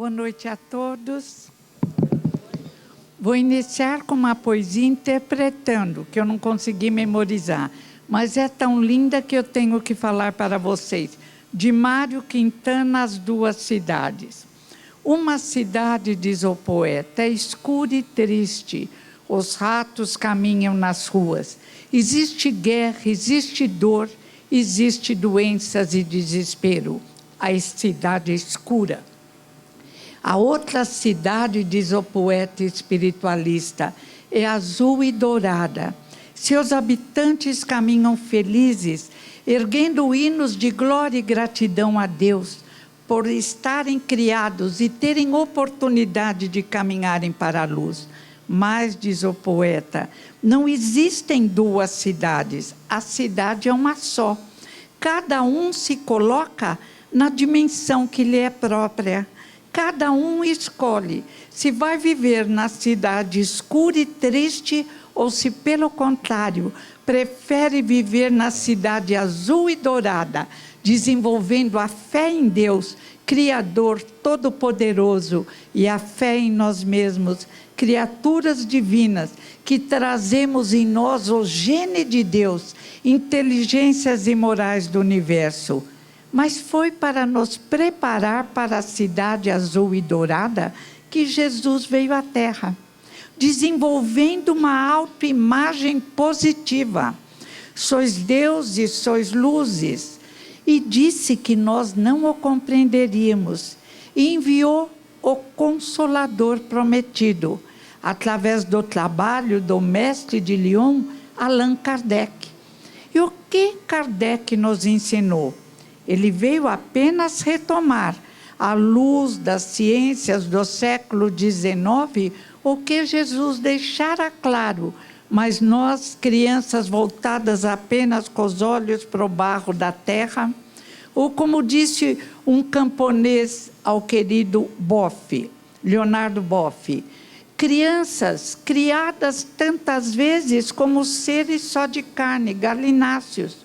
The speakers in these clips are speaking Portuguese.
Boa noite a todos. Vou iniciar com uma poesia interpretando, que eu não consegui memorizar, mas é tão linda que eu tenho que falar para vocês. De Mário Quintana, As Duas Cidades. Uma cidade, diz o poeta, é escura e triste, os ratos caminham nas ruas. Existe guerra, existe dor, existe doenças e desespero. A cidade escura. A outra cidade, diz o poeta espiritualista, é azul e dourada. Seus habitantes caminham felizes, erguendo hinos de glória e gratidão a Deus, por estarem criados e terem oportunidade de caminharem para a luz. Mas, diz o poeta, não existem duas cidades, a cidade é uma só. Cada um se coloca na dimensão que lhe é própria. Cada um escolhe se vai viver na cidade escura e triste ou se, pelo contrário, prefere viver na cidade azul e dourada, desenvolvendo a fé em Deus, Criador Todo-Poderoso, e a fé em nós mesmos, criaturas divinas, que trazemos em nós o gene de Deus, inteligências e morais do universo. Mas foi para nos preparar para a cidade azul e dourada que Jesus veio à Terra, desenvolvendo uma autoimagem positiva. Sois Deus e sois luzes. E disse que nós não o compreenderíamos. E enviou o Consolador prometido, através do trabalho do mestre de Lyon, Allan Kardec. E o que Kardec nos ensinou? Ele veio apenas retomar, à luz das ciências do século XIX, o que Jesus deixara claro, mas nós, crianças voltadas apenas com os olhos para o barro da terra, ou como disse um camponês ao querido Boff, Leonardo Boff, crianças criadas tantas vezes como seres só de carne, galináceos,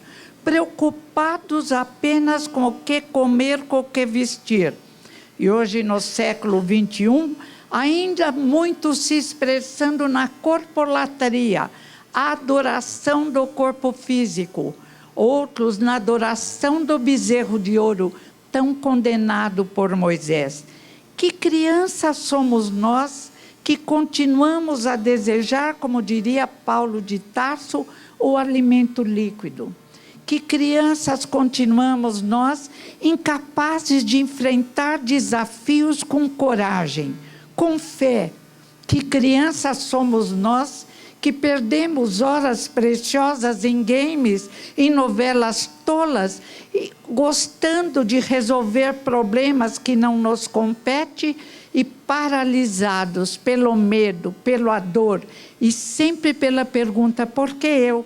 preocupados apenas com o que comer, com o que vestir. E hoje, no século XXI, ainda muitos se expressando na corpolatria, a adoração do corpo físico, outros na adoração do bezerro de ouro, tão condenado por Moisés. Que crianças somos nós que continuamos a desejar, como diria Paulo de Tarso, o alimento líquido? Que crianças continuamos nós, incapazes de enfrentar desafios com coragem, com fé? Que crianças somos nós, que perdemos horas preciosas em games, em novelas tolas, e gostando de resolver problemas que não nos competem, e paralisados pelo medo, pela dor, e sempre pela pergunta, por que eu?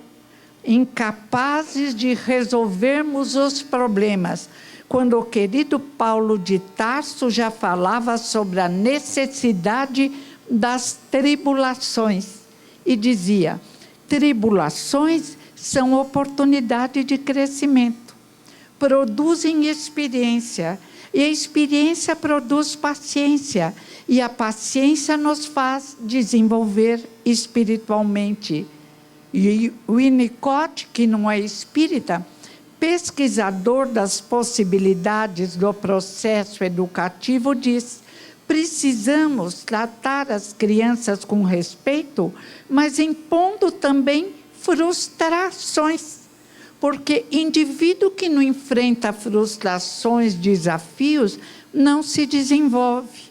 Incapazes de resolvermos os problemas, quando o querido Paulo de Tarso já falava sobre a necessidade das tribulações, e dizia, tribulações são oportunidade de crescimento, produzem experiência, e a experiência produz paciência, e a paciência nos faz desenvolver espiritualmente. E o Winnicott, que não é espírita, pesquisador das possibilidades do processo educativo, diz: precisamos tratar as crianças com respeito, mas impondo também frustrações, porque indivíduo que não enfrenta frustrações, desafios, não se desenvolve.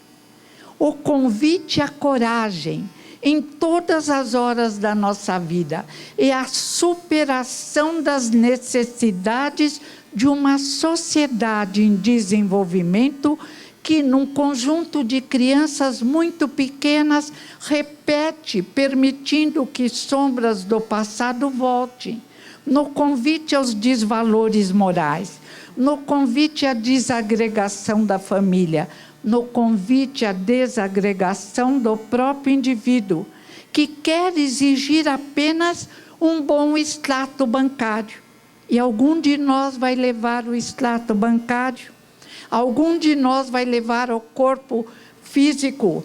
O convite à coragem, em todas as horas da nossa vida, é a superação das necessidades de uma sociedade em desenvolvimento que, num conjunto de crianças muito pequenas, repete, permitindo que sombras do passado voltem. No convite aos desvalores morais, no convite à desagregação da família, no convite à desagregação do próprio indivíduo, que quer exigir apenas um bom extrato bancário. E algum de nós vai levar o extrato bancário? Algum de nós vai levar o corpo físico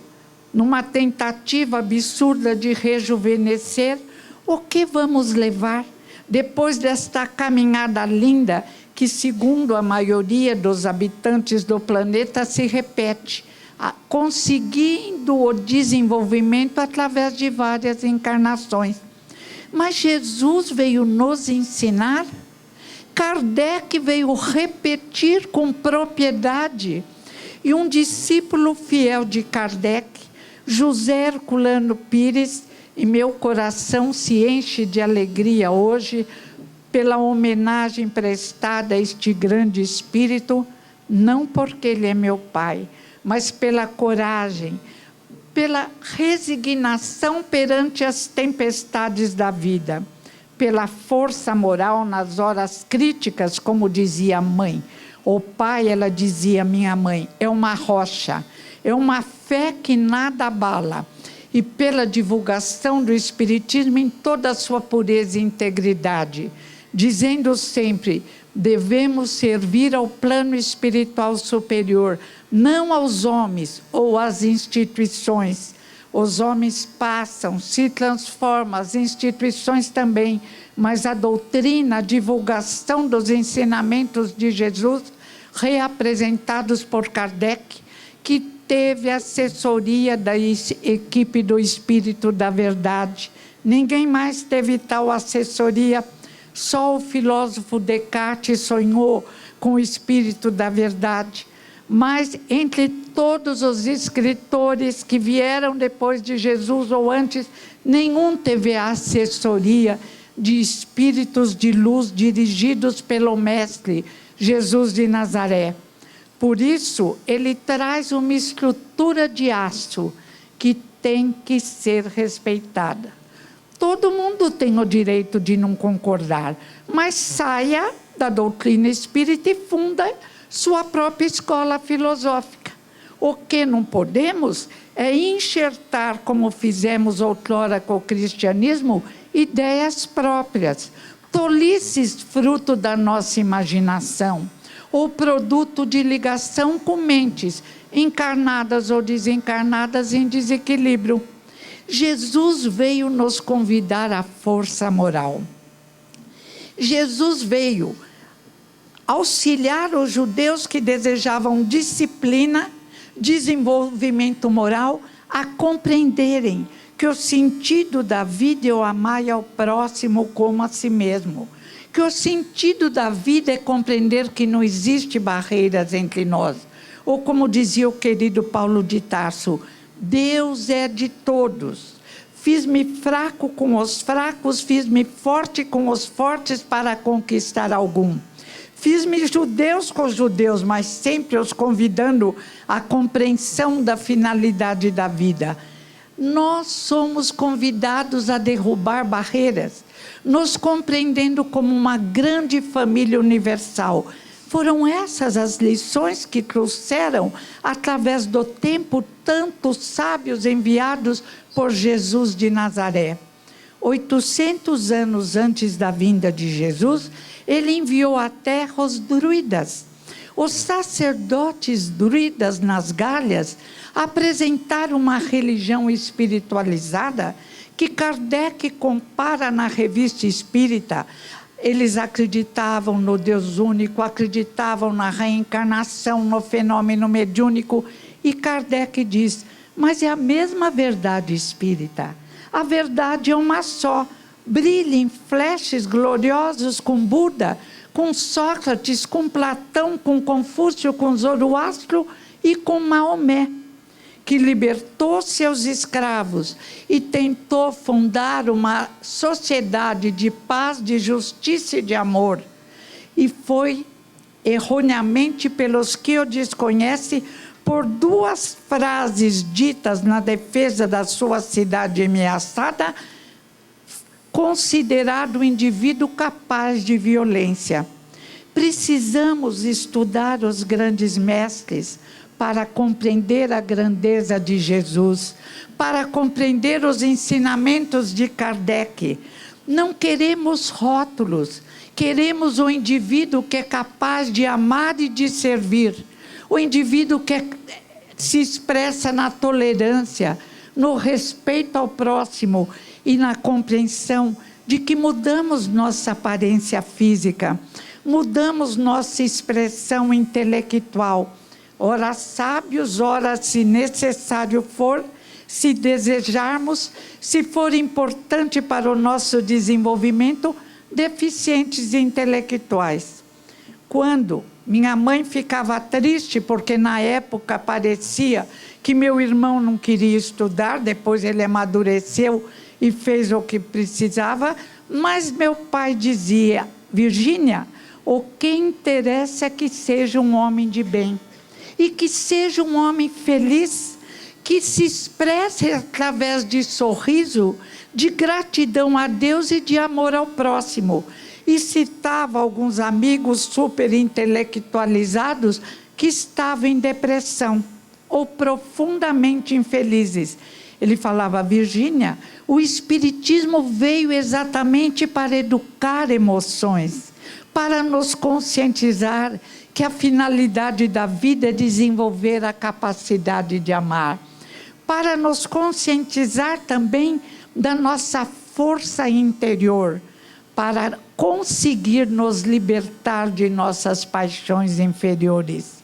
numa tentativa absurda de rejuvenescer? O que vamos levar depois desta caminhada linda que, segundo a maioria dos habitantes do planeta, se repete, conseguindo o desenvolvimento através de várias encarnações? Mas Jesus veio nos ensinar. Kardec veio repetir com propriedade. E um discípulo fiel de Kardec, José Herculano Pires, e meu coração se enche de alegria hoje pela homenagem prestada a este grande espírito, não porque ele é meu pai, mas pela coragem, pela resignação perante as tempestades da vida, pela força moral nas horas críticas, como dizia a mãe. O pai, ela dizia, minha mãe, é uma rocha, é uma fé que nada abala, e pela divulgação do Espiritismo em toda a sua pureza e integridade, dizendo sempre, devemos servir ao plano espiritual superior, não aos homens ou às instituições. Os homens passam, se transformam, as instituições também, mas a doutrina, a divulgação dos ensinamentos de Jesus, reapresentados por Kardec, que teve assessoria da equipe do Espírito da Verdade. Ninguém mais teve tal assessoria, só o filósofo Descartes sonhou com o Espírito da Verdade. Mas entre todos os escritores que vieram depois de Jesus ou antes, nenhum teve a assessoria de espíritos de luz dirigidos pelo Mestre Jesus de Nazaré. Por isso, ele traz uma estrutura de aço que tem que ser respeitada. Todo mundo tem o direito de não concordar, mas saia da doutrina espírita e funda sua própria escola filosófica. O que não podemos é enxertar, como fizemos outrora com o cristianismo, ideias próprias, tolices fruto da nossa imaginação, ou produto de ligação com mentes encarnadas ou desencarnadas em desequilíbrio. Jesus veio nos convidar à força moral. Jesus veio auxiliar os judeus que desejavam disciplina, desenvolvimento moral, a compreenderem que o sentido da vida é o amar ao próximo como a si mesmo. Que o sentido da vida é compreender que não existe barreiras entre nós. Ou como dizia o querido Paulo de Tarso, Deus é de todos. Fiz-me fraco com os fracos, fiz-me forte com os fortes para conquistar algum. Fiz-me judeus com os judeus, mas sempre os convidando à compreensão da finalidade da vida. Nós somos convidados a derrubar barreiras, nos compreendendo como uma grande família universal. Foram essas as lições que trouxeram, através do tempo, tantos sábios enviados por Jesus de Nazaré. 800 anos antes da vinda de Jesus, ele enviou à terra os druidas. Os sacerdotes druidas nas Gálias apresentaram uma religião espiritualizada que Kardec compara na Revista Espírita. Eles acreditavam no Deus único, acreditavam na reencarnação, no fenômeno mediúnico. E Kardec diz, mas é a mesma verdade espírita. A verdade é uma só. Brilha em flashes gloriosos com Buda, com Sócrates, com Platão, com Confúcio, com Zoroastro e com Maomé, que libertou seus escravos e tentou fundar uma sociedade de paz, de justiça e de amor. E foi, erroneamente pelos que o desconhecem, por duas frases ditas na defesa da sua cidade ameaçada, considerado um indivíduo capaz de violência. Precisamos estudar os grandes mestres para compreender a grandeza de Jesus, para compreender os ensinamentos de Kardec. Não queremos rótulos, queremos um indivíduo que é capaz de amar e de servir. O indivíduo que se expressa na tolerância, no respeito ao próximo e na compreensão de que mudamos nossa aparência física, mudamos nossa expressão intelectual, ora sábios, ora, se necessário for, se desejarmos, se for importante para o nosso desenvolvimento, deficientes intelectuais. Quando minha mãe ficava triste, porque na época parecia que meu irmão não queria estudar, depois ele amadureceu e fez o que precisava, mas meu pai dizia: Virgínia, o que interessa é que seja um homem de bem, e que seja um homem feliz, que se expresse através de sorriso, de gratidão a Deus e de amor ao próximo. E citava alguns amigos super intelectualizados que estavam em depressão ou profundamente infelizes. Ele falava: Virgínia, o Espiritismo veio exatamente para educar emoções, para nos conscientizar que a finalidade da vida é desenvolver a capacidade de amar, para nos conscientizar também da nossa força interior, para conseguir nos libertar de nossas paixões inferiores.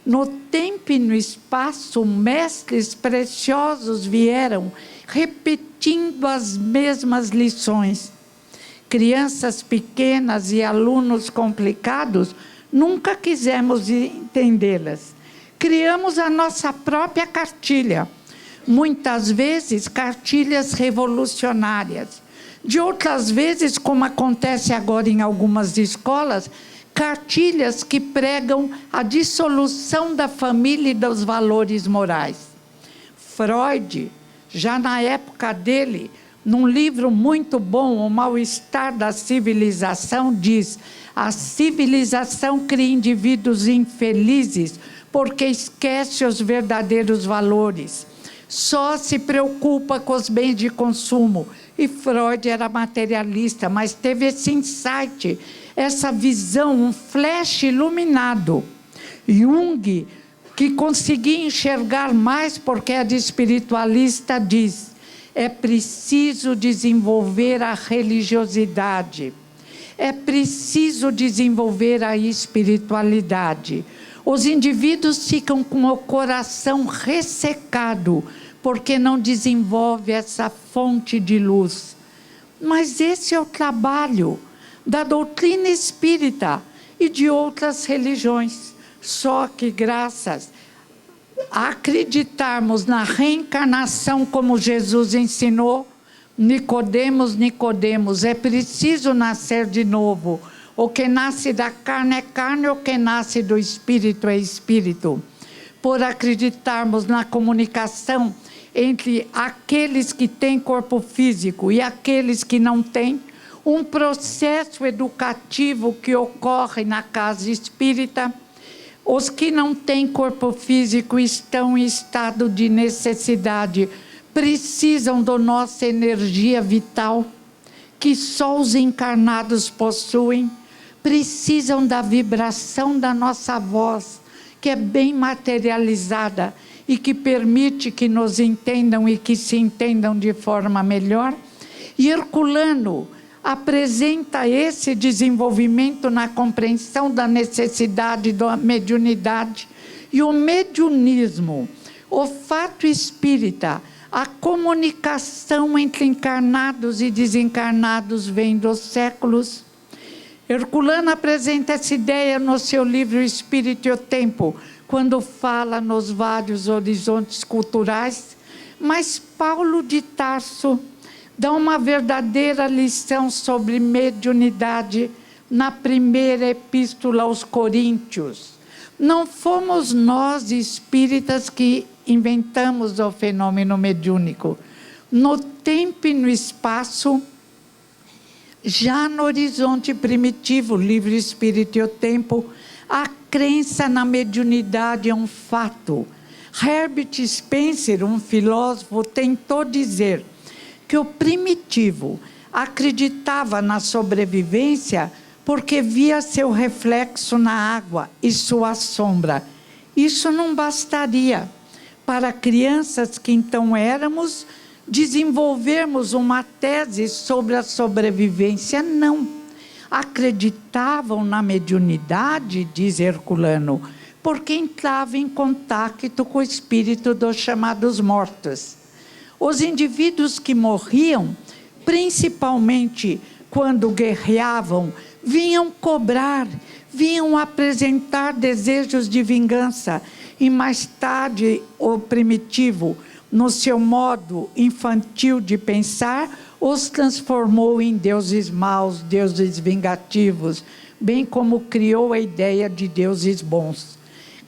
No tempo e no espaço, mestres preciosos vieram repetindo as mesmas lições. Crianças pequenas e alunos complicados, nunca quisemos entendê-las. Criamos a nossa própria cartilha, muitas vezes cartilhas revolucionárias. De outras vezes, como acontece agora em algumas escolas, cartilhas que pregam a dissolução da família e dos valores morais. Freud, já na época dele, num livro muito bom, O Mal-Estar da Civilização, diz: a civilização cria indivíduos infelizes porque esquece os verdadeiros valores. Só se preocupa com os bens de consumo. E Freud era materialista, mas teve esse insight, essa visão, um flash iluminado. Jung, que conseguia enxergar mais, porque é de espiritualista, diz: é preciso desenvolver a religiosidade, é preciso desenvolver a espiritualidade. Os indivíduos ficam com o coração ressecado, porque não desenvolve essa fonte de luz. Mas esse é o trabalho da doutrina espírita e de outras religiões. Só que graças a acreditarmos na reencarnação como Jesus ensinou, Nicodemos, é preciso nascer de novo. O que nasce da carne é carne, o que nasce do espírito é espírito. Por acreditarmos na comunicação entre aqueles que têm corpo físico e aqueles que não têm, um processo educativo que ocorre na casa espírita. Os que não têm corpo físico estão em estado de necessidade, precisam da nossa energia vital, que só os encarnados possuem, precisam da vibração da nossa voz, que é bem materializada e que permite que nos entendam e que se entendam de forma melhor. E Herculano apresenta esse desenvolvimento na compreensão da necessidade da mediunidade. E o mediunismo, o fato espírita, a comunicação entre encarnados e desencarnados vem dos séculos. Herculano apresenta essa ideia no seu livro O Espírito e o Tempo, quando fala nos vários horizontes culturais. Mas Paulo de Tarso dá uma verdadeira lição sobre mediunidade na primeira epístola aos Coríntios. Não fomos nós espíritas que inventamos o fenômeno mediúnico. No tempo e no espaço, já no horizonte primitivo, livro Espírito e o Tempo, a crença na mediunidade é um fato. Herbert Spencer, um filósofo, tentou dizer que o primitivo acreditava na sobrevivência porque via seu reflexo na água e sua sombra. Isso não bastaria para crianças que então éramos desenvolvermos uma tese sobre a sobrevivência, não. Acreditavam na mediunidade, diz Herculano, porque entrava em contato com o espírito dos chamados mortos. Os indivíduos que morriam, principalmente quando guerreavam, vinham cobrar, vinham apresentar desejos de vingança, e mais tarde o primitivo, no seu modo infantil de pensar, os transformou em deuses maus, deuses vingativos, bem como criou a ideia de deuses bons.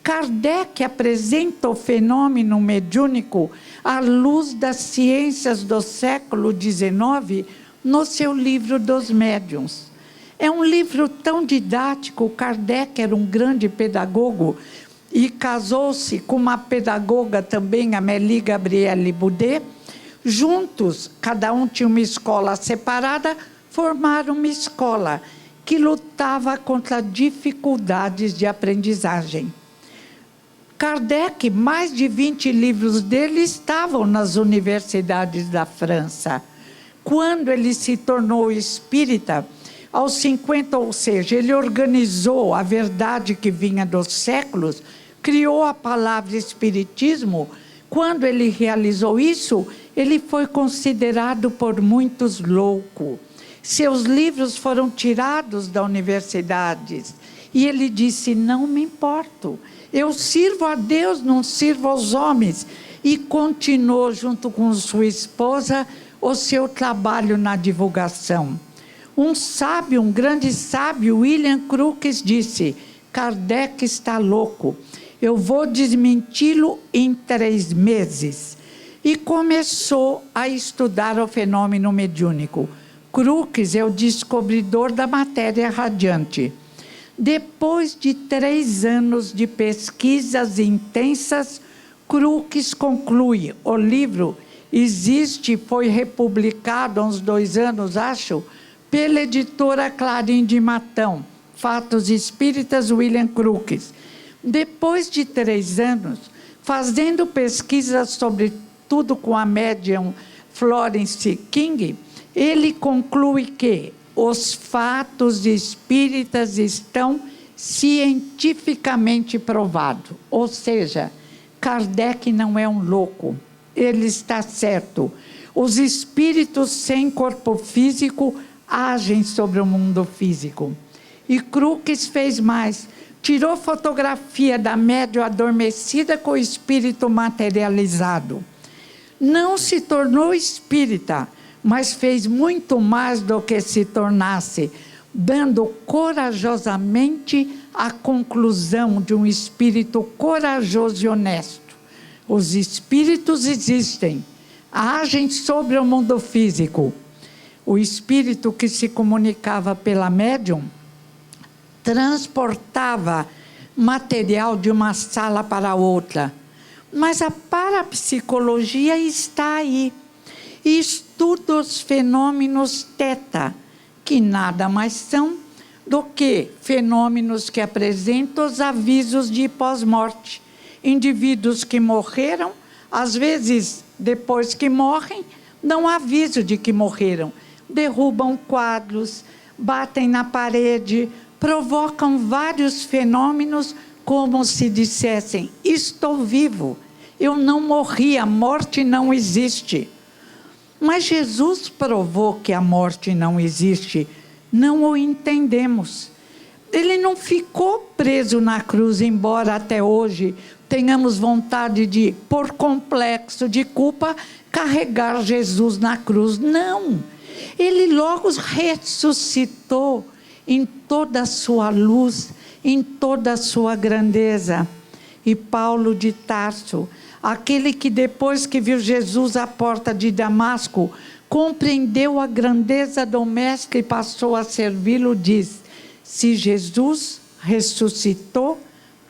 Kardec apresenta o fenômeno mediúnico à luz das ciências do século XIX no seu livro dos médiuns. É um livro tão didático. Kardec era um grande pedagogo e casou-se com uma pedagoga também, Amélie Gabrielle Boudet. Juntos, cada um tinha uma escola separada, formaram uma escola que lutava contra dificuldades de aprendizagem. Kardec, mais de 20 livros dele estavam nas universidades da França. Quando ele se tornou espírita, aos 50, ou seja, ele organizou a verdade que vinha dos séculos, criou a palavra espiritismo. Quando ele realizou isso, ele foi considerado por muitos louco. Seus livros foram tirados das universidades. E ele disse, não me importo, eu sirvo a Deus, não sirvo aos homens. E continuou, junto com sua esposa, o seu trabalho na divulgação. Um sábio, um grande sábio, William Crookes, disse, Kardec está louco, eu vou desmenti-lo em 3 meses. E começou a estudar o fenômeno mediúnico. Crookes é o descobridor da matéria radiante. Depois de 3 anos de pesquisas intensas, Crookes conclui, o livro existe, foi republicado há uns 2 anos, acho, pela editora Clarim de Matão, Fatos Espíritas, William Crookes. Depois de 3 anos, fazendo pesquisas sobre tudo com a médium Florence King, ele conclui que os fatos espíritas estão cientificamente provados. Ou seja, Kardec não é um louco, ele está certo. Os espíritos sem corpo físico agem sobre o mundo físico. E Crookes fez mais, tirou fotografia da médium adormecida com o espírito materializado. Não se tornou espírita, mas fez muito mais do que se tornasse, dando corajosamente a conclusão de um espírito corajoso e honesto. Os espíritos existem, agem sobre o mundo físico. O espírito que se comunicava pela médium transportava material de uma sala para outra. Mas a parapsicologia está aí. E estuda os fenômenos teta, que nada mais são do que fenômenos que apresentam os avisos de pós-morte. Indivíduos que morreram, às vezes, depois que morrem, dão aviso de que morreram. Derrubam quadros, batem na parede, provocam vários fenômenos como se dissessem, estou vivo, eu não morri, a morte não existe. Mas Jesus provou que a morte não existe, não o entendemos. Ele não ficou preso na cruz, embora até hoje tenhamos vontade de, por complexo de culpa, carregar Jesus na cruz. Não, ele logo ressuscitou em toda a sua luz, em toda a sua grandeza. E Paulo de Tarso, aquele que depois que viu Jesus à porta de Damasco, compreendeu a grandeza do Mestre e passou a servi-lo, diz, se Jesus ressuscitou,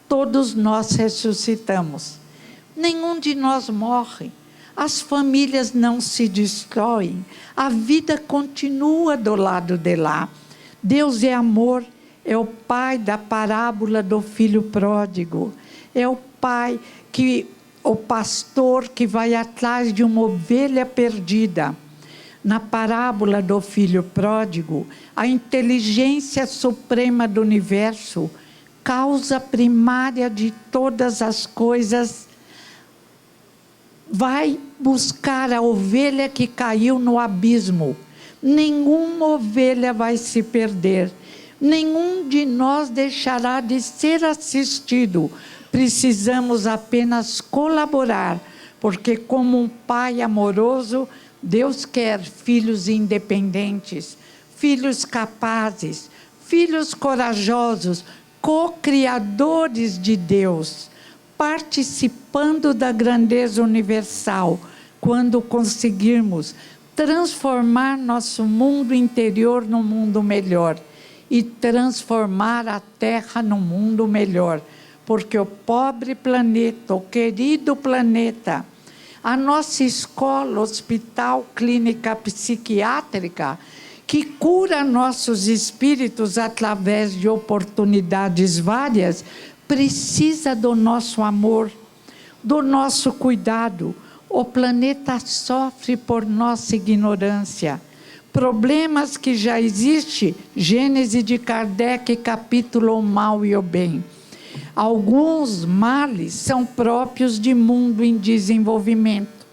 todos nós ressuscitamos. Nenhum de nós morre, as famílias não se destroem, a vida continua do lado de lá. Deus é amor, é o pai da parábola do filho pródigo, é o pai, o pastor que vai atrás de uma ovelha perdida. Na parábola do filho pródigo, a inteligência suprema do universo, causa primária de todas as coisas, vai buscar a ovelha que caiu no abismo. Nenhuma ovelha vai se perder. Nenhum de nós deixará de ser assistido. Precisamos apenas colaborar, porque como um pai amoroso, Deus quer filhos independentes, filhos capazes, filhos corajosos, co-criadores de Deus, participando da grandeza universal, quando conseguirmos transformar nosso mundo interior num mundo melhor e transformar a Terra num mundo melhor, porque o pobre planeta, o querido planeta, a nossa escola, hospital, clínica psiquiátrica, que cura nossos espíritos através de oportunidades várias, precisa do nosso amor, do nosso cuidado. O planeta sofre por nossa ignorância. Problemas que já existem, Gênese de Kardec, capítulo O Mal e o Bem. Alguns males são próprios de mundo em desenvolvimento.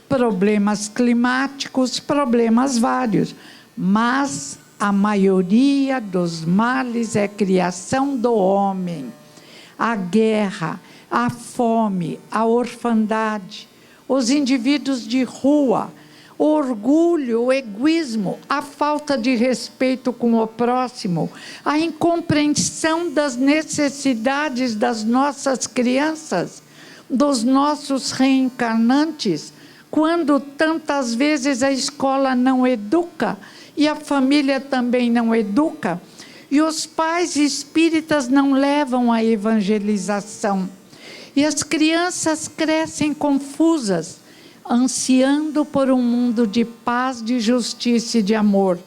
Problemas climáticos, problemas vários. Mas a maioria dos males é criação do homem. A guerra, a fome, a orfandade, os indivíduos de rua, o orgulho, o egoísmo, a falta de respeito com o próximo, a incompreensão das necessidades das nossas crianças, dos nossos reencarnantes, quando tantas vezes a escola não educa e a família também não educa, e os pais espíritas não levam a evangelização, e as crianças crescem confusas, ansiando por um mundo de paz, de justiça e de amor.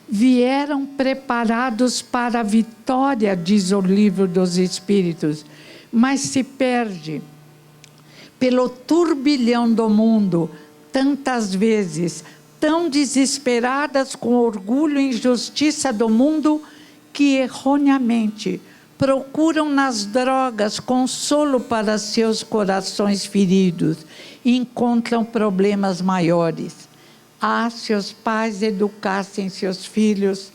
Vieram preparados para a vitória, diz o livro dos Espíritos, mas se perde pelo turbilhão do mundo, tantas vezes, tão desesperadas com orgulho e injustiça do mundo, que erroneamente procuram nas drogas consolo para seus corações feridos e encontram problemas maiores. Se os pais educassem seus filhos,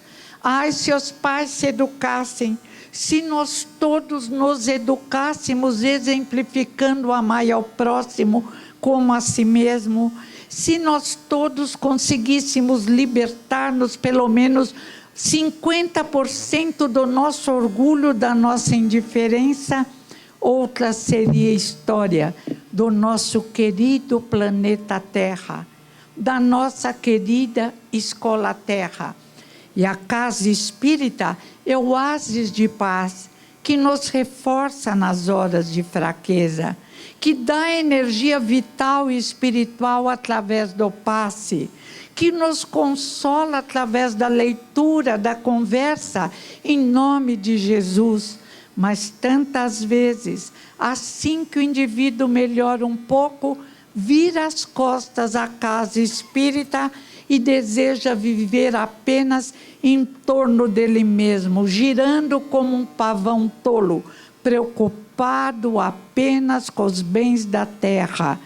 se os pais se educassem, se nós todos nos educássemos exemplificando amar ao próximo como a si mesmo, se nós todos conseguíssemos libertar-nos pelo menos 50% do nosso orgulho, da nossa indiferença, outra seria a história do nosso querido planeta Terra, da nossa querida escola Terra. E a casa espírita é o oásis de paz, que nos reforça nas horas de fraqueza, que dá energia vital e espiritual através do passe, que nos consola através da leitura, da conversa, em nome de Jesus. Mas tantas vezes, assim que o indivíduo melhora um pouco, vira as costas à casa espírita e deseja viver apenas em torno dele mesmo, girando como um pavão tolo, preocupado apenas com os bens da terra,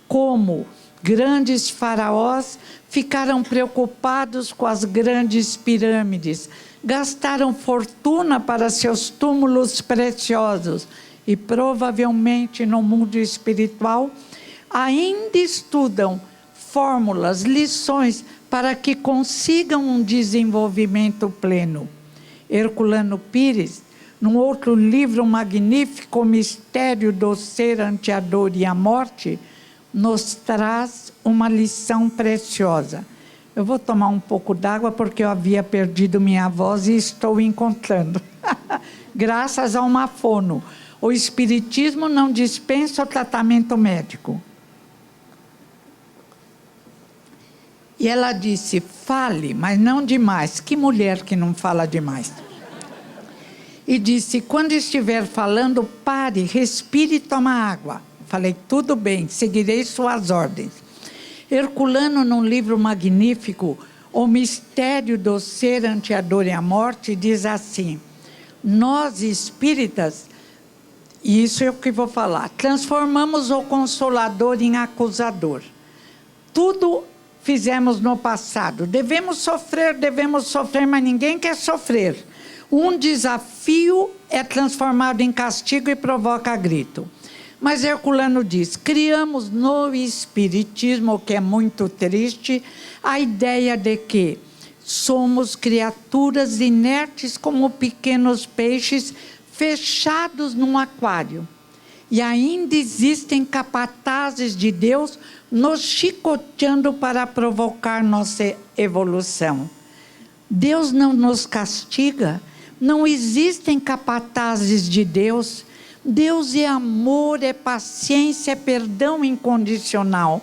como grandes faraós ficaram preocupados com as grandes pirâmides, gastaram fortuna para seus túmulos preciosos e provavelmente no mundo espiritual ainda estudam fórmulas, lições para que consigam um desenvolvimento pleno. Herculano Pires, num outro livro magnífico, O Mistério do Ser ante a Dor e a Morte, nos traz uma lição preciosa. Eu vou tomar um pouco d'água porque eu havia perdido minha voz e estou encontrando. Graças a uma fono. O Espiritismo não dispensa o tratamento médico. E ela disse, fale, mas não demais. Que mulher que não fala demais? e disse: quando estiver falando, pare, respire e toma água. Falei: tudo bem, seguirei suas ordens. Herculano, num livro magnífico, O Mistério do Ser ante a Dor e a Morte, diz assim: nós espíritas, e isso é o que vou falar, transformamos o Consolador em acusador. Tudo fizemos no passado. Devemos sofrer, mas ninguém quer sofrer. Um desafio é transformado em castigo e provoca grito. Mas Herculano diz: criamos no Espiritismo, o que é muito triste, a ideia de que somos criaturas inertes como pequenos peixes fechados num aquário. E ainda existem capatazes de Deus nos chicoteando para provocar nossa evolução. Deus não nos castiga, não existem capatazes de Deus. Deus é amor, é paciência, é perdão incondicional.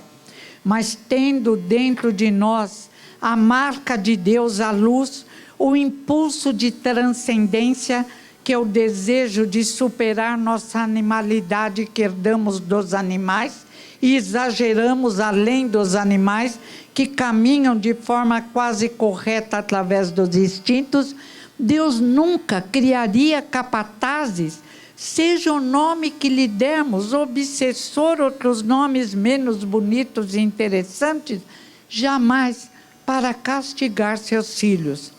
Mas tendo dentro de nós a marca de Deus, a luz, o impulso de transcendência, que é o desejo de superar nossa animalidade que herdamos dos animais e exageramos além dos animais que caminham de forma quase correta através dos instintos. Deus nunca criaria capatazes, seja o nome que lhe demos, obsessor, outros nomes menos bonitos e interessantes, jamais para castigar seus filhos.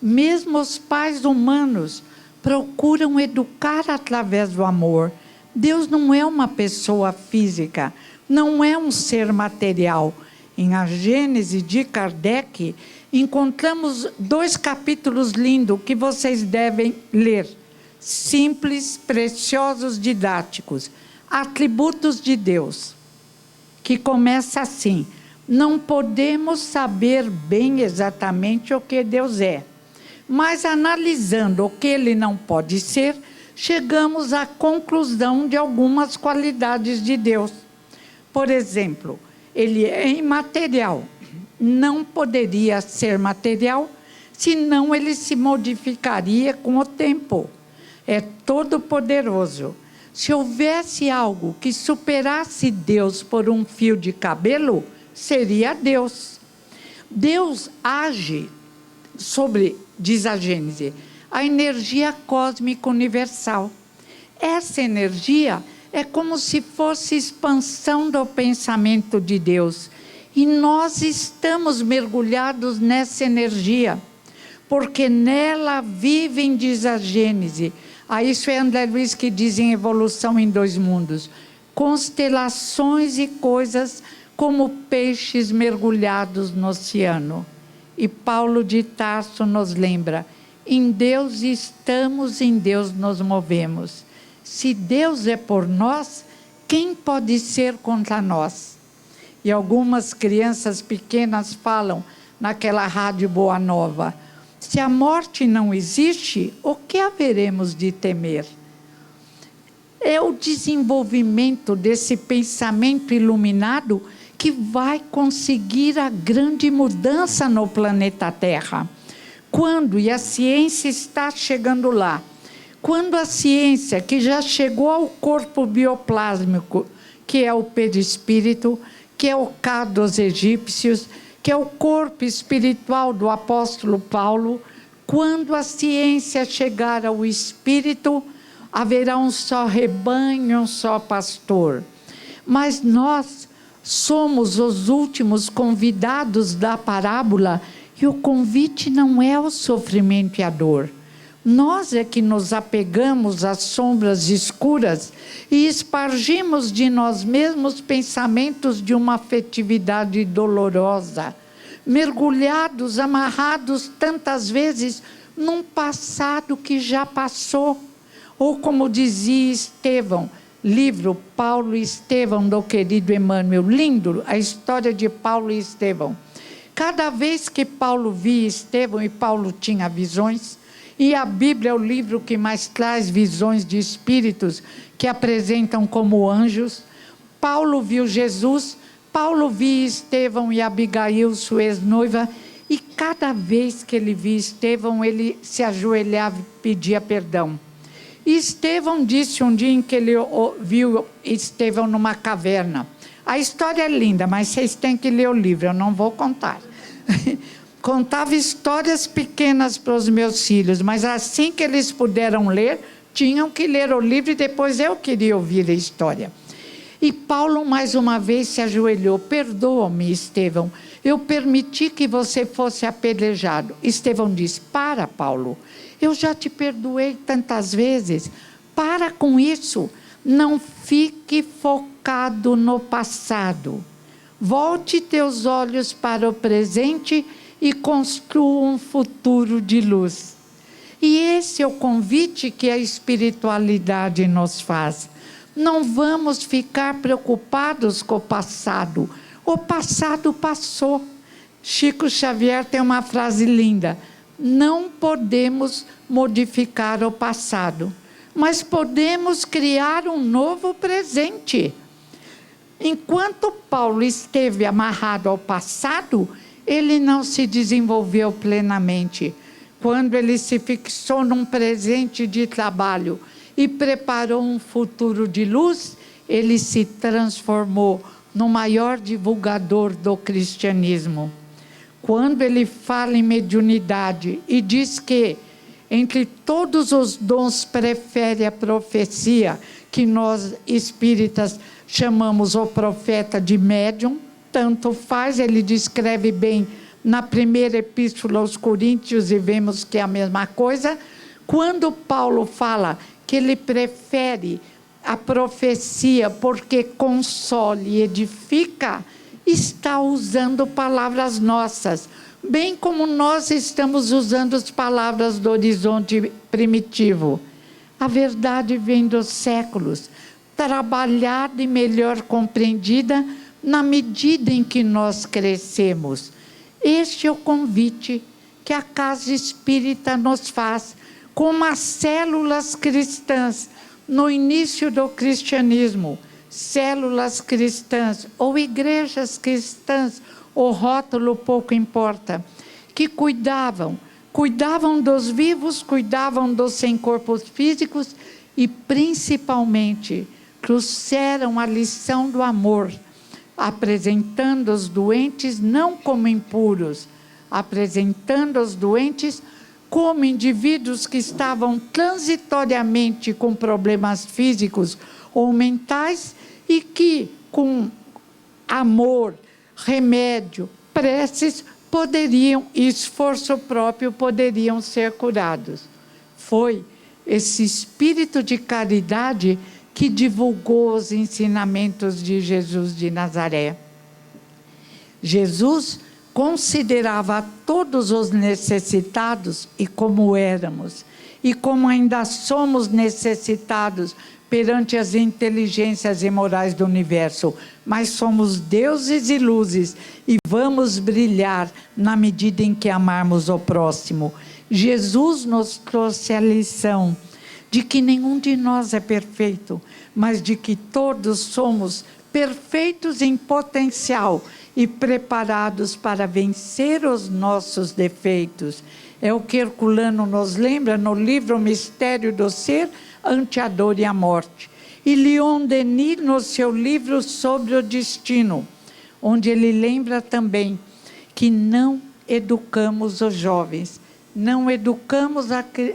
Mesmo os pais humanos procuram educar através do amor. Deus não é uma pessoa física, não é um ser material. Em A Gênese de Kardec, encontramos 2 capítulos lindos que vocês devem ler. Simples, preciosos, didáticos. Atributos de Deus, que começa assim: não podemos saber bem exatamente o que Deus é, mas analisando o que ele não pode ser, chegamos à conclusão de algumas qualidades de Deus. Por exemplo, ele é imaterial. Não poderia ser material, senão ele se modificaria com o tempo. É todo poderoso. Se houvesse algo que superasse Deus por um fio de cabelo, seria Deus. Deus age sobre, diz a Gênese, a energia cósmica universal. Essa energia é como se fosse expansão do pensamento de Deus. E nós estamos mergulhados nessa energia, porque nela vivem, diz a Gênese. Isso é André Luiz que diz em Evolução em Dois Mundos: constelações e coisas como peixes mergulhados no oceano. E Paulo de Tarso nos lembra: em Deus estamos, em Deus nos movemos. Se Deus é por nós, quem pode ser contra nós? E algumas crianças pequenas falam naquela rádio Boa Nova: se a morte não existe, o que haveremos de temer? É o desenvolvimento desse pensamento iluminado que vai conseguir a grande mudança no planeta Terra. Quando, e a ciência está chegando lá, quando a ciência que já chegou ao corpo bioplásmico, que é o perispírito, que é o Ka dos egípcios, que é o corpo espiritual do apóstolo Paulo, quando a ciência chegar ao espírito, haverá um só rebanho, um só pastor. Mas nós somos os últimos convidados da parábola, e o convite não é o sofrimento e a dor. Nós é que nos apegamos às sombras escuras e espargimos de nós mesmos pensamentos de uma afetividade dolorosa, mergulhados, amarrados tantas vezes num passado que já passou. Ou como dizia Estevão, livro Paulo e Estevão, do querido Emmanuel, lindo a história de Paulo e Estevão. Cada vez que Paulo via Estevão, e Paulo tinha visões, e a Bíblia é o livro que mais traz visões de espíritos que apresentam como anjos. Paulo viu Jesus, Paulo via Estevão e Abigail, sua ex-noiva, e cada vez que ele via Estevão, ele se ajoelhava e pedia perdão. E Estevão disse um dia em que ele viu Estevão numa caverna. A história é linda, mas vocês têm que ler o livro, eu não vou contar. Contava histórias pequenas para os meus filhos, mas assim que eles puderam ler, tinham que ler o livro e depois eu queria ouvir a história. E Paulo mais uma vez se ajoelhou. Perdoa-me, Estevão, eu permiti que você fosse apedrejado. Estevão disse: para, Paulo, eu já te perdoei tantas vezes, para com isso, não fique focado no passado. Volte teus olhos para o presente e construa um futuro de luz. E esse é o convite que a espiritualidade nos faz. Não vamos ficar preocupados com o passado. O passado passou. Chico Xavier tem uma frase linda: não podemos modificar o passado, mas podemos criar um novo presente. Enquanto Paulo esteve amarrado ao passado, ele não se desenvolveu plenamente. Quando ele se fixou num presente de trabalho e preparou um futuro de luz, ele se transformou no maior divulgador do cristianismo. Quando ele fala em mediunidade e diz que entre todos os dons prefere a profecia, que nós espíritas chamamos o profeta de médium, tanto faz, ele descreve bem na primeira epístola aos Coríntios e vemos que é a mesma coisa. Quando Paulo fala que ele prefere a profecia porque consola e edifica, está usando palavras nossas, bem como nós estamos usando as palavras do horizonte primitivo. A verdade vem dos séculos, trabalhada e melhor compreendida na medida em que nós crescemos. Este é o convite que a Casa Espírita nos faz, como as células cristãs no início do cristianismo, células cristãs ou igrejas cristãs, o rótulo pouco importa, que cuidavam dos vivos, cuidavam dos sem corpos físicos e principalmente trouxeram a lição do amor, apresentando os doentes não como impuros, apresentando os doentes como indivíduos que estavam transitoriamente com problemas físicos ou mentais e que, com amor, remédio, preces, poderiam, e esforço próprio, poderiam ser curados. Foi esse espírito de caridade que divulgou os ensinamentos de Jesus de Nazaré. Jesus considerava todos os necessitados e como éramos, e como ainda somos necessitados perante as inteligências e morais do universo, mas somos deuses e luzes e vamos brilhar na medida em que amarmos o próximo. Jesus nos trouxe a lição de que nenhum de nós é perfeito, mas de que todos somos perfeitos em potencial e preparados para vencer os nossos defeitos. É o que Herculano nos lembra no livro Mistério do Ser, ante a dor e a morte. E Leon Denis, no seu livro sobre o destino, onde ele lembra também que não educamos os jovens, não educamos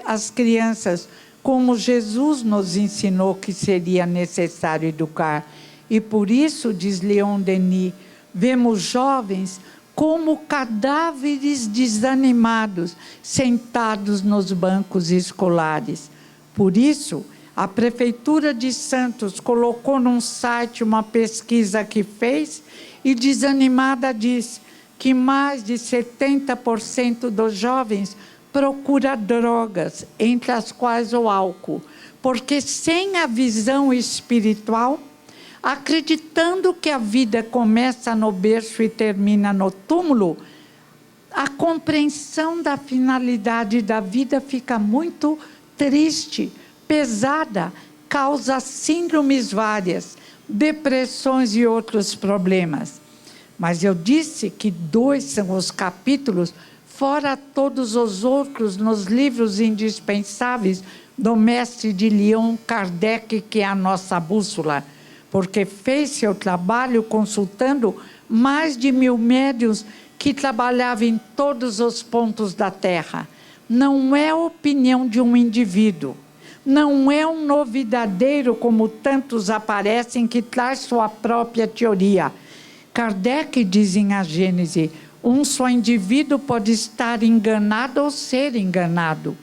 as crianças, como Jesus nos ensinou que seria necessário educar. E por isso, diz Leon Denis, vemos jovens como cadáveres desanimados, sentados nos bancos escolares. Por isso, a Prefeitura de Santos colocou num site uma pesquisa que fez e, desanimada, diz que mais de 70% dos jovens procura drogas, entre as quais o álcool, porque sem a visão espiritual, acreditando que a vida começa no berço e termina no túmulo, a compreensão da finalidade da vida fica muito triste, pesada, causa síndromes várias, depressões e outros problemas. Mas eu disse que 2 são os capítulos, fora todos os outros nos livros indispensáveis do mestre de Lyon, Kardec, que é a nossa bússola, porque fez seu trabalho consultando mais de 1000 médiuns que trabalhavam em todos os pontos da Terra. Não é a opinião de um indivíduo, não é um novidadeiro como tantos aparecem que traz sua própria teoria. Kardec diz em A Gênese, um só indivíduo pode estar enganado ou ser enganado.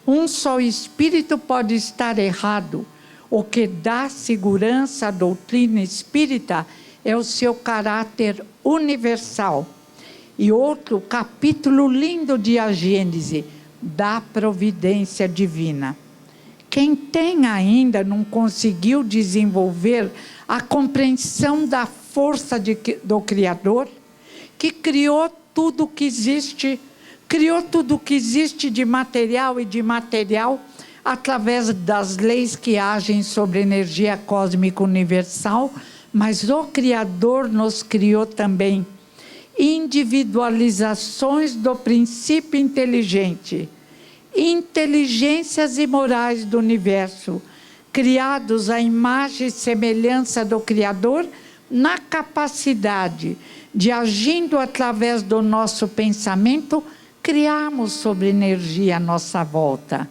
Um só espírito pode estar errado. O que dá segurança à doutrina espírita é o seu caráter universal. E outro capítulo lindo de A Gênese, da providência divina. Quem tem ainda não conseguiu desenvolver a compreensão da força do Criador, que criou tudo que existe, de material e de imaterial, através das leis que agem sobre a energia cósmica universal, mas o Criador nos criou também individualizações do princípio inteligente, inteligências e morais do universo, criados à imagem e semelhança do Criador, na capacidade de, agindo através do nosso pensamento, criarmos sobre energia à nossa volta,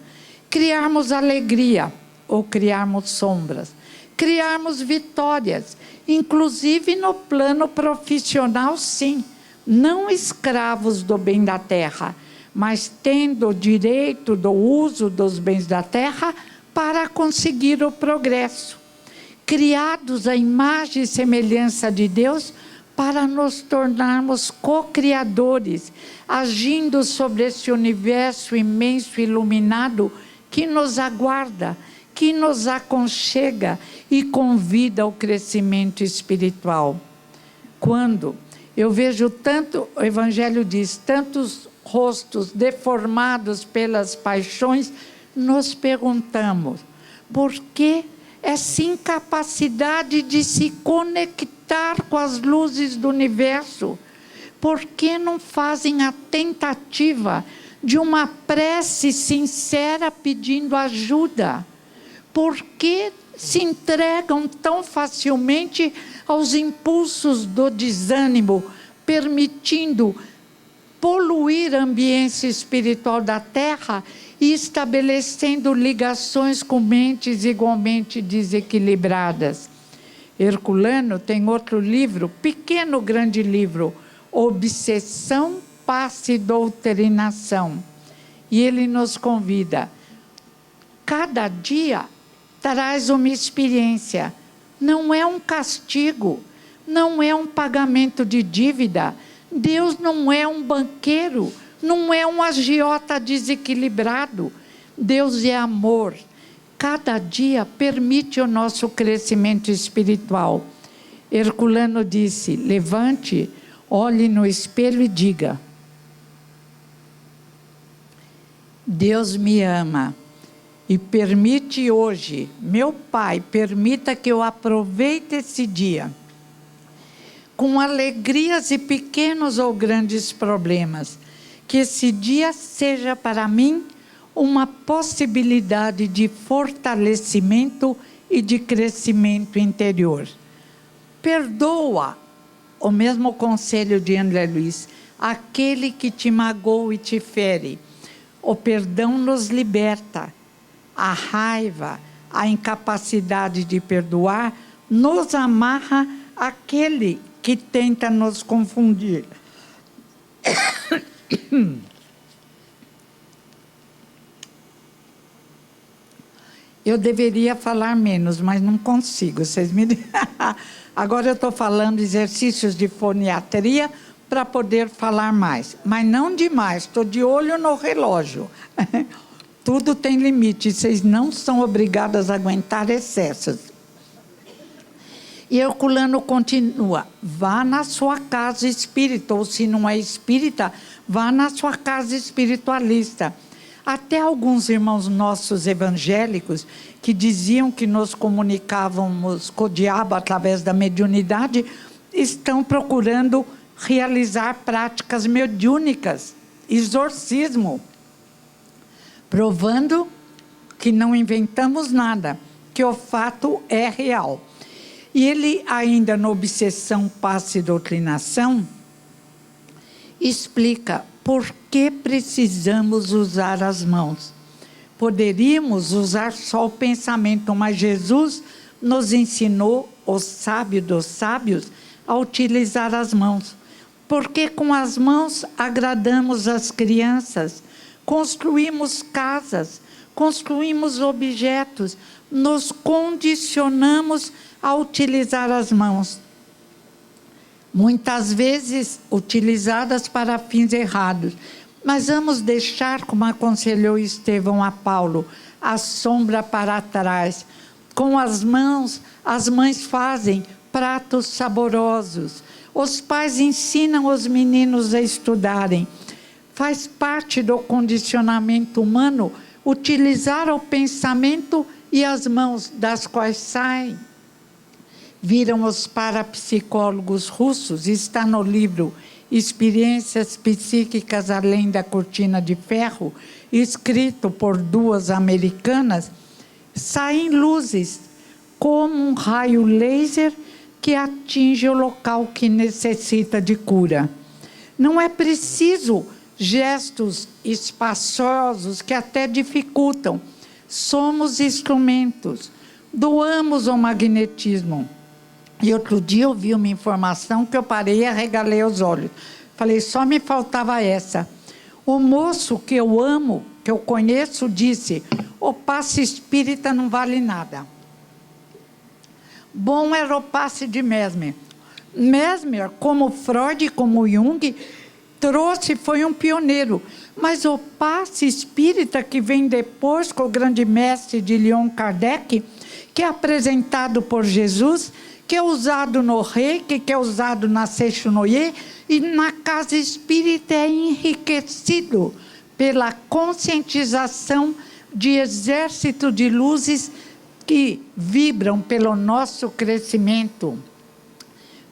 criarmos alegria ou criarmos sombras, criarmos vitórias, inclusive no plano profissional, sim, não escravos do bem da terra, mas tendo o direito do uso dos bens da terra para conseguir o progresso. Criados à imagem e semelhança de Deus, para nos tornarmos co-criadores, agindo sobre esse universo imenso e iluminado que nos aguarda, que nos aconchega e convida ao crescimento espiritual. Quando eu vejo tanto, o Evangelho diz, tantos rostos deformados pelas paixões, nos perguntamos, por que essa incapacidade de se conectar com as luzes do universo? Por que não fazem a tentativa de uma prece sincera pedindo ajuda? Por que se entregam tão facilmente aos impulsos do desânimo, permitindo poluir a ambiência espiritual da Terra e estabelecendo ligações com mentes igualmente desequilibradas? Herculano tem outro livro, pequeno grande livro, Obsessão, Passe e Doutrinação. E ele nos convida, cada dia traz uma experiência, não é um castigo, não é um pagamento de dívida. Deus não é um banqueiro, não é um agiota desequilibrado. Deus é amor. Cada dia permite o nosso crescimento espiritual. Herculano disse, levante, olhe no espelho e diga, Deus me ama e permite hoje, meu Pai, permita que eu aproveite esse dia com alegrias e pequenos ou grandes problemas, que esse dia seja para mim uma possibilidade de fortalecimento e de crescimento interior. Perdoa, o mesmo conselho de André Luiz, aquele que te magoou e te fere. O perdão nos liberta. A raiva, a incapacidade de perdoar, nos amarra àquele que tenta nos confundir. Eu deveria falar menos, mas não consigo. Vocês me... Agora eu estou falando exercícios de foniatria para poder falar mais. Mas não demais, estou de olho no relógio. Tudo tem limite, vocês não são obrigadas a aguentar excessos. E Herculano continua, vá na sua casa espírita, ou se não é espírita, vá na sua casa espiritualista. Até alguns irmãos nossos evangélicos, que diziam que nos comunicávamos com o diabo através da mediunidade, estão procurando realizar práticas mediúnicas, exorcismo, provando que não inventamos nada, que o fato é real. E ele ainda no Obsessão, Passe e Doutrinação, explica por que precisamos usar as mãos. Poderíamos usar só o pensamento, mas Jesus nos ensinou, o sábio dos sábios, a utilizar as mãos. Porque com as mãos agradamos as crianças, construímos casas, construímos objetos, nos condicionamos a utilizar as mãos. Muitas vezes utilizadas para fins errados. Mas vamos deixar, como aconselhou Estevão a Paulo, a sombra para trás. Com as mães fazem pratos saborosos. Os pais ensinam os meninos a estudarem. Faz parte do condicionamento humano utilizar o pensamento e as mãos das quais saem. Viram os parapsicólogos russos, está no livro Experiências Psíquicas Além da Cortina de Ferro, escrito por duas americanas, saem luzes como um raio laser que atinge o local que necessita de cura. Não é preciso gestos espaçosos que até dificultam. Somos instrumentos, doamos o magnetismo. E outro dia eu vi uma informação que eu parei e arregalei os olhos. Falei, só me faltava essa. O moço que eu amo, que eu conheço, disse, o passe espírita não vale nada. Bom era o passe de Mesmer. Mesmer, como Freud, como Jung, foi um pioneiro. Mas o passe espírita que vem depois com o grande mestre de Leon Kardec, que é apresentado por Jesus, que é usado no Reiki, que é usado na Seixonoye, e na casa espírita é enriquecido pela conscientização de exército de luzes que vibram pelo nosso crescimento,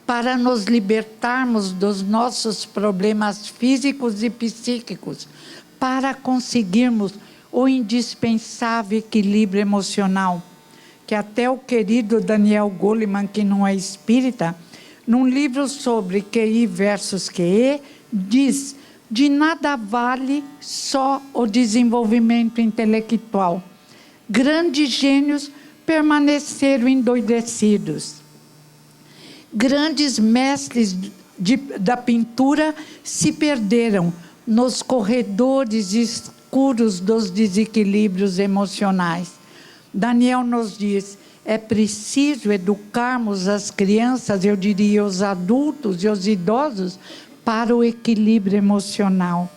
para nos libertarmos dos nossos problemas físicos e psíquicos, para conseguirmos o indispensável equilíbrio emocional, que até o querido Daniel Goleman, que não é espírita, num livro sobre QI versus QE, diz, de nada vale só o desenvolvimento intelectual. Grandes gênios permaneceram endoidecidos. Grandes mestres da pintura se perderam nos corredores escuros dos desequilíbrios emocionais. Daniel nos diz, é preciso educarmos as crianças, eu diria os adultos e os idosos, para o equilíbrio emocional,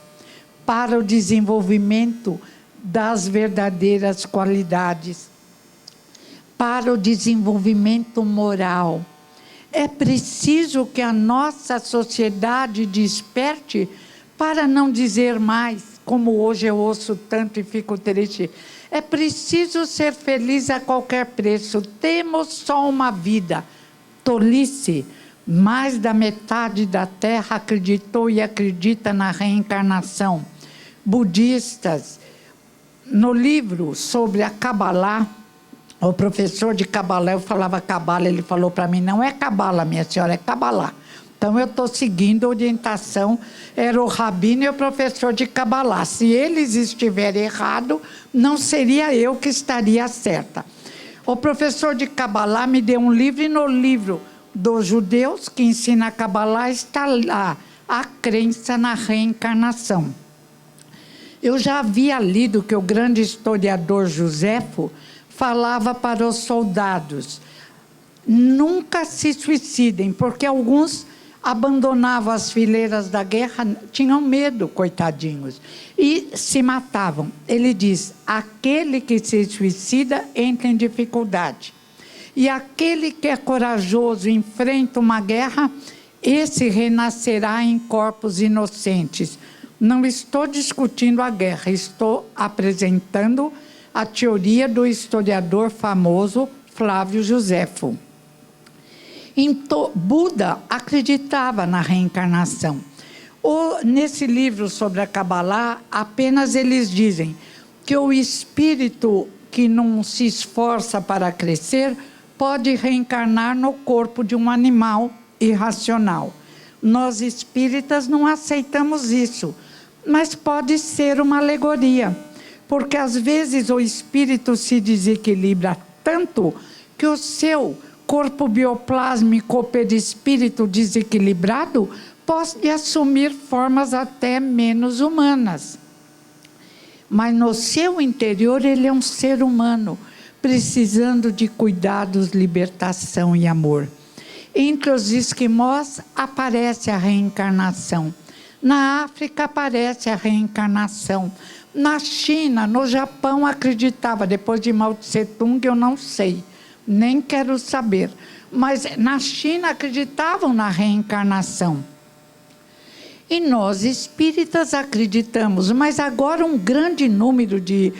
para o desenvolvimento das verdadeiras qualidades, para o desenvolvimento moral. É preciso que a nossa sociedade desperte, para não dizer mais, como hoje eu ouço tanto e fico triste, é preciso ser feliz a qualquer preço, temos só uma vida. Tolice, mais da metade da Terra acreditou e acredita na reencarnação. Budistas, no livro sobre a Kabbalah, o professor de Kabbalah, eu falava Kabbalah, ele falou para mim, não é Kabbalah, minha senhora, é Kabbalah. Então eu estou seguindo a orientação, era o rabino e o professor de Kabbalah. Se eles estiverem errados, não seria eu que estaria certa. O professor de Kabbalah me deu um livro, e no livro dos judeus, que ensina a Kabbalah, está lá a crença na reencarnação. Eu já havia lido que o grande historiador Joséfo falava para os soldados, nunca se suicidem, porque alguns abandonavam as fileiras da guerra, tinham medo, coitadinhos, e se matavam. Ele diz, aquele que se suicida entra em dificuldade. E aquele que é corajoso e enfrenta uma guerra, esse renascerá em corpos inocentes. Não estou discutindo a guerra, estou apresentando a teoria do historiador famoso Flávio Joséfo. Então, Buda acreditava na reencarnação. Nesse livro sobre a Kabbalah, apenas eles dizem que o espírito que não se esforça para crescer, pode reencarnar no corpo de um animal irracional. Nós espíritas não aceitamos isso, mas pode ser uma alegoria, porque às vezes o espírito se desequilibra tanto que o seu corpo bioplásmico ou perispírito desequilibrado pode assumir formas até menos humanas. Mas no seu interior ele é um ser humano, precisando de cuidados, libertação e amor. Entre os esquimós aparece a reencarnação. Na África aparece a reencarnação. Na China, no Japão acreditava, depois de Mao Tse Tung eu não sei, nem quero saber. Mas na China acreditavam na reencarnação. E nós espíritas acreditamos, mas agora um grande número de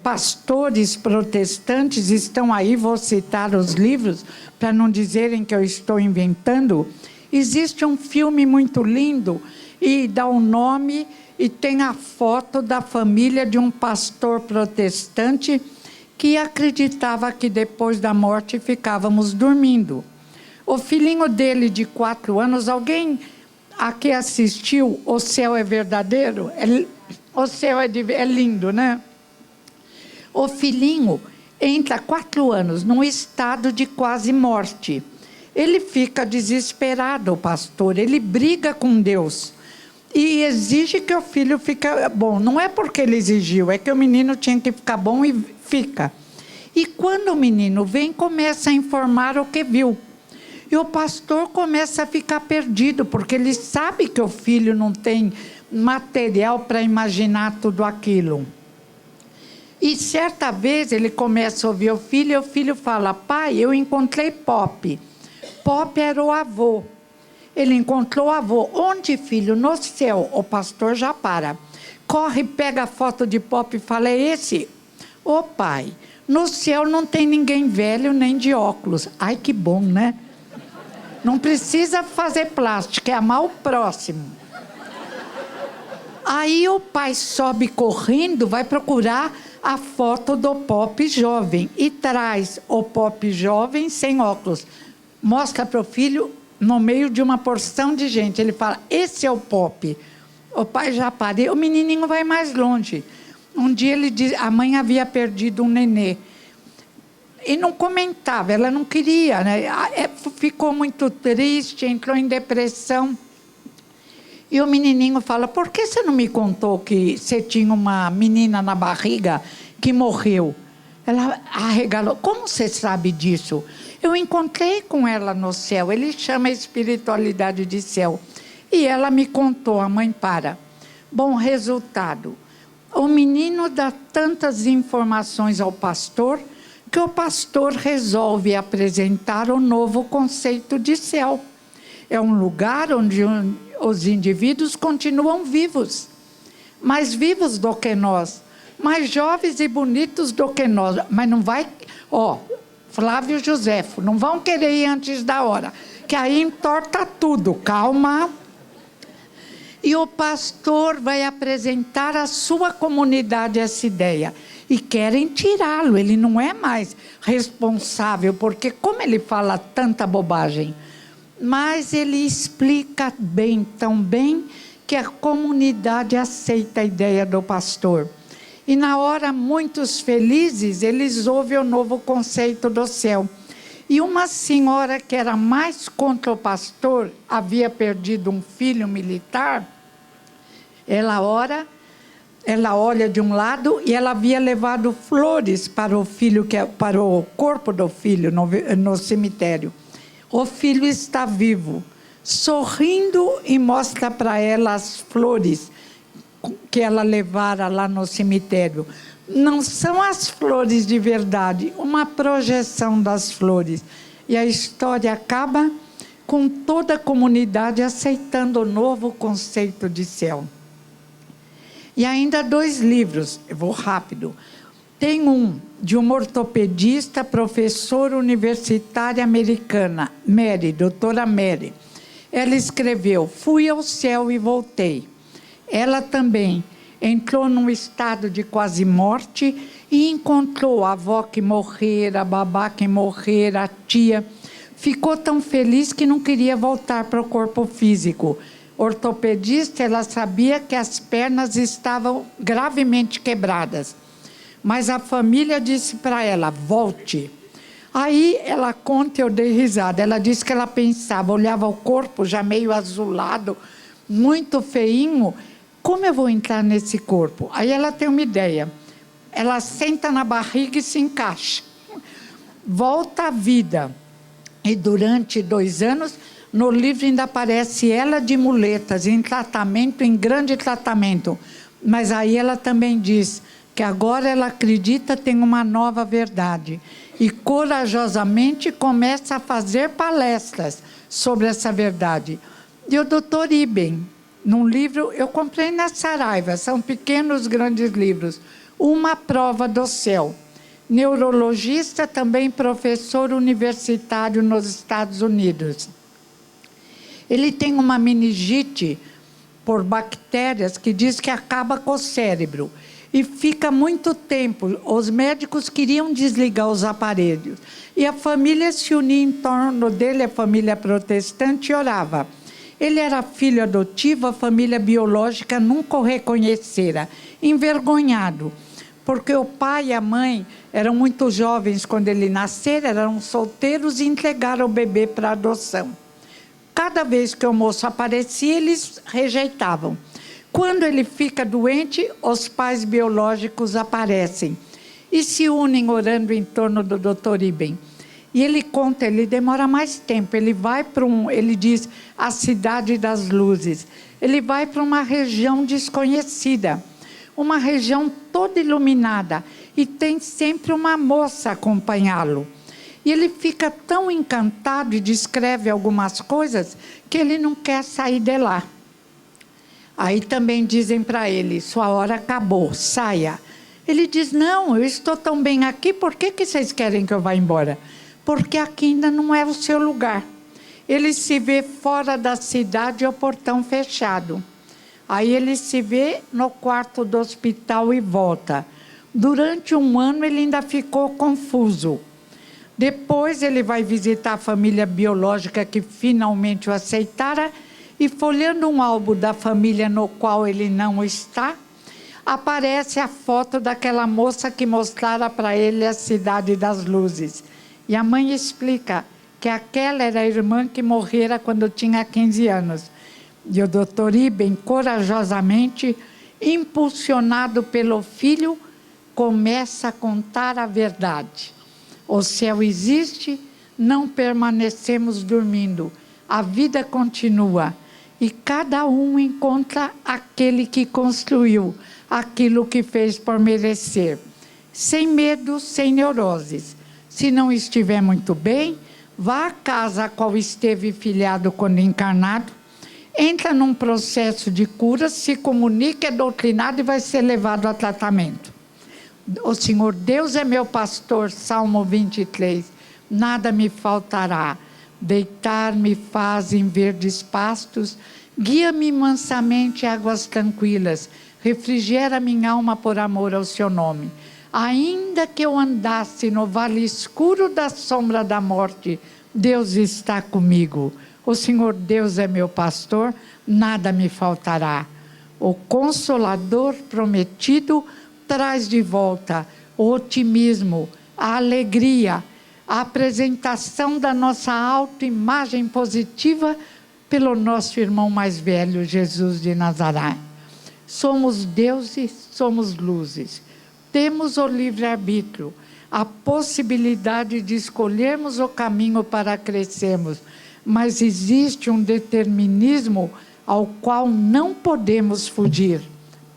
pastores protestantes estão aí, vou citar os livros, para não dizerem que eu estou inventando. Existe um filme muito lindo, e dá o nome, e tem a foto da família de um pastor protestante, que acreditava que depois da morte ficávamos dormindo. O filhinho dele de 4 anos, alguém aqui assistiu O Céu é Verdadeiro? O céu é lindo, né? O filhinho entra 4 anos num estado de quase morte. Ele fica desesperado, o pastor, ele briga com Deus e exige que o filho fique bom. Não é porque ele exigiu, é que o menino tinha que ficar bom e fica. E quando o menino vem, começa a informar o que viu. E o pastor começa a ficar perdido, porque ele sabe que o filho não tem material para imaginar tudo aquilo. E certa vez ele começa a ouvir o filho, e o filho fala: pai, eu encontrei Pop. Pop era o avô. Ele encontrou o avô. Onde, filho? No céu. O pastor já para. Corre, pega a foto de Pop e fala: é esse? Ô pai, no céu não tem ninguém velho nem de óculos. Ai, que bom, né? Não precisa fazer plástica, é amar o próximo. Aí o pai sobe correndo, vai procurar a foto do Pop jovem e traz o Pop jovem sem óculos. Mostra para o filho no meio de uma porção de gente. Ele fala: esse é o Pop. O pai já parou, o menininho vai mais longe. Um dia ele diz, a mãe havia perdido um nenê. E não comentava, ela não queria, né? Ficou muito triste, entrou em depressão. E o menininho fala: por que você não me contou que você tinha uma menina na barriga que morreu? Ela arregalou: como você sabe disso? Eu encontrei com ela no céu, ele chama a espiritualidade de céu. E ela me contou, a mãe para. Bom, resultado, o menino dá tantas informações ao pastor, que o pastor resolve apresentar o novo conceito de céu. É um lugar onde os indivíduos continuam vivos, mais vivos do que nós, mais jovens e bonitos do que nós, mas não vai, Flávio e Joséfo, não vão querer ir antes da hora, que aí entorta tudo, calma. E o pastor vai apresentar à sua comunidade essa ideia, e querem tirá-lo, ele não é mais responsável, porque como ele fala tanta bobagem, mas ele explica bem, tão bem, que a comunidade aceita a ideia do pastor. E na hora, muitos felizes, eles ouvem o novo conceito do céu. E uma senhora que era mais contra o pastor, havia perdido um filho militar, ela olha de um lado e ela havia levado flores para o filho, para o corpo do filho no cemitério. O filho está vivo, sorrindo, e mostra para ela as flores que ela levara lá no cemitério. Não são as flores de verdade, uma projeção das flores. E a história acaba com toda a comunidade aceitando o novo conceito de céu. E ainda 2 livros, eu vou rápido. Tem um de uma ortopedista, professora universitária americana, doutora Mary. Ela escreveu: Fui ao céu e voltei. Ela também entrou num estado de quase morte e encontrou a avó que morrera, a babá que morrera, a tia. Ficou tão feliz que não queria voltar para o corpo físico. Ortopedista, ela sabia que as pernas estavam gravemente quebradas. Mas a família disse para ela, volte. Aí ela conta, eu dei risada, ela disse que ela pensava, olhava o corpo já meio azulado, muito feinho, como eu vou entrar nesse corpo? Aí ela tem uma ideia, ela senta na barriga e se encaixa, volta à vida. E durante 2 anos, no livro ainda aparece ela de muletas, em tratamento, em grande tratamento. Mas aí ela também diz que agora ela acredita tem uma nova verdade. E corajosamente começa a fazer palestras sobre essa verdade. E o Dr. Iben, num livro, eu comprei na Saraiva, são pequenos, grandes livros, Uma Prova do Céu. Neurologista, também professor universitário nos Estados Unidos. Ele tem uma meningite por bactérias que diz que acaba com o cérebro. E fica muito tempo. Os médicos queriam desligar os aparelhos. E a família se unia em torno dele, a família protestante, e orava. Ele era filho adotivo, a família biológica nunca o reconhecera. Envergonhado. Porque o pai e a mãe eram muito jovens quando ele nasceu, eram solteiros e entregaram o bebê para adoção. Cada vez que o moço aparecia, eles rejeitavam. Quando ele fica doente, os pais biológicos aparecem e se unem orando em torno do Dr. Iben. E ele conta, ele demora mais tempo, ele vai para ele diz, a cidade das luzes. Ele vai para uma região desconhecida, uma região toda iluminada, e tem sempre uma moça a acompanhá-lo. E ele fica tão encantado e descreve algumas coisas que ele não quer sair de lá. Aí também dizem para ele, sua hora acabou, saia. Ele diz, não, eu estou tão bem aqui, por que vocês querem que eu vá embora? Porque aqui ainda não é o seu lugar. Ele se vê fora da cidade, o portão fechado. Aí ele se vê no quarto do hospital e volta. Durante 1 ano ele ainda ficou confuso. Depois ele vai visitar a família biológica que finalmente o aceitara e folheando um álbum da família no qual ele não está, aparece a foto daquela moça que mostrara para ele a cidade das luzes. E a mãe explica que aquela era a irmã que morrera quando tinha 15 anos. E o Dr. Iben, corajosamente, impulsionado pelo filho, começa a contar a verdade. O céu existe, não permanecemos dormindo. A vida continua. E cada um encontra aquele que construiu, aquilo que fez por merecer. Sem medo, sem neuroses. Se não estiver muito bem, vá à casa a qual esteve filiado quando encarnado, entra num processo de cura, se comunica, é doutrinado e vai ser levado a tratamento. O Senhor Deus é meu pastor, Salmo 23, nada me faltará. Deitar-me faz em verdes pastos, guia-me mansamente a águas tranquilas, refrigera minha alma por amor ao seu nome. Ainda que eu andasse no vale escuro da sombra da morte, Deus está comigo. O Senhor Deus é meu pastor, nada me faltará. O Consolador prometido traz de volta o otimismo, a alegria, a apresentação da nossa autoimagem positiva pelo nosso irmão mais velho, Jesus de Nazaré. Somos deuses, somos luzes. Temos o livre-arbítrio, a possibilidade de escolhermos o caminho para crescermos, mas existe um determinismo ao qual não podemos fugir.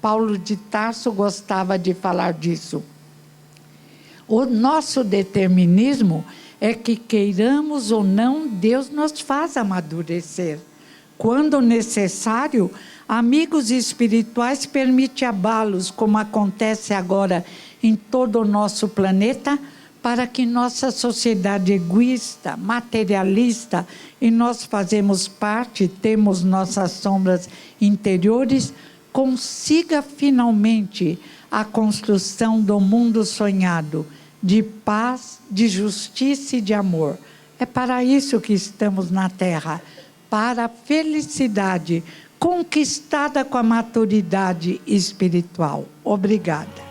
Paulo de Tarso gostava de falar disso. O nosso determinismo é que, queiramos ou não, Deus nos faz amadurecer. Quando necessário, amigos espirituais permitem abalos, como acontece agora em todo o nosso planeta, para que nossa sociedade egoísta, materialista, e nós fazemos parte, temos nossas sombras interiores, consiga finalmente a construção do mundo sonhado, de paz, de justiça e de amor. É para isso que estamos na Terra, para a felicidade conquistada com a maturidade espiritual. Obrigada.